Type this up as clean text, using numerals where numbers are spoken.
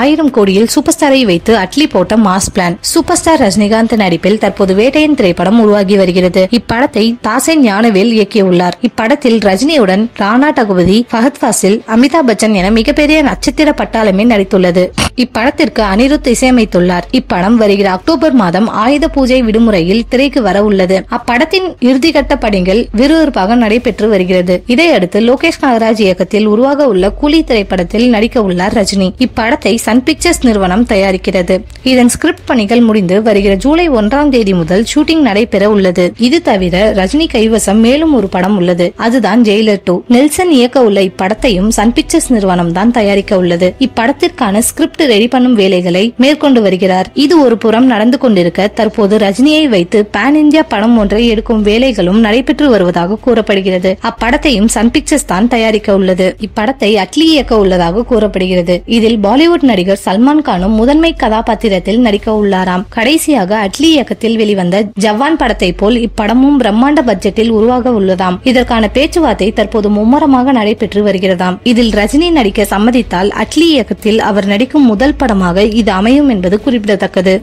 1000 கோடியில் சூப்பர் ஸ்டாரை வைத்து அட்லி போட்ட mass plan. Super star Rajinikanth நடிப்பில் தற்போது வேட்டையன் திரைப்படம் உருவாகி வருகிறது. இப்படத்தை தாசன் ஞானவேல் இயக்கியுள்ளார். இப்படத்தில் ரஜினியுடன் ராணா டகுபதி, ஃபஹத் ஃபாசில், அமிதாப் பச்சன் என மிகப்பெரிய நட்சத்திர பட்டாளமே நடித்துள்ளது. இப்படத்திற்கு அனிருத் இசையமைத்துள்ளார். இப்படம் வருகிற அக்டோபர் மாதம் ஆயுத பூஜை விடுமுறையில் திரைக்கு வர உள்ளது. அப்படத்தின் இறுதிக்கட்ட பணிகள் விறுவிறுப்பாக நடைபெற்று வருகிறது. இதையடுத்து லோகேஷ் கனகராஜ் இயக்கத்தில் உருவாக உள்ள கூலி திரைப்படத்தில் நடிக்க உள்ளார் ரஜினி. இப்படத்தை சன் பிக்சர்ஸ் நிறுவனம் தயாரிக்கிறது. இதன் ஸ்கிரிப்ட் பணிகள் முடிந்து வருகிற ஜூலை 1ஆம் தேதி முதல் ஷூட்டிங் நடைபெற உள்ளது. இது தவிர ரஜினி கைவசம் மேலும் ஒரு படம் உள்ளது. அதுதான் ஜெயிலர் 2. நெல்சன் இயக்க உள்ள இப்படத்தையும் சன் பிக்சர்ஸ் நிறுவனம் தான் தயாரிக்க உள்ளது. இப்படத்திற்கான ஸ்கிரிப்ட் ரெடி பண்ணும் வேலைகளை மேற்கொண்டு வருகிறார். இது ஒரு புறம் நடந்து கொண்டிருக்க தற்போது ரஜினியை வைத்து பான் இந்தியா படம் ஒன்றை எடுக்கும் வேலைகளும் நடைபெற்று வருவதாக கூறப்படுகிறது. அப்படத்தையும் சன் பிக்சர்ஸ் தான் தயாரிக்க உள்ளது. இப்படத்தை அட்லி இயக்க உள்ளதாக கூறப்படுகிறது. இதில் பாலிவுட் நடிகர் சல்மான் கானும் முதன்மை கதாபாத்திரத்தில் நடிக்க உள்ளாராம். கடைசியாக அட்லி இயக்கத்தில் வெளிவந்த ஜவான் படத்தை போல் இப்படமும் பிரம்மாண்ட பட்ஜெட்டில் உருவாக உள்ளதாம். இதற்கான பேச்சுவார்த்தை தற்போது மும்முரமாக நடைபெற்று வருகிறதாம். இதில் ரஜினி நடிக்க சம்மதித்தால் அட்லி இயக்கத்தில் அவர் நடிக்கும் முதல் படமாக இது அமையும் என்பது குறிப்பிடத்தக்கது.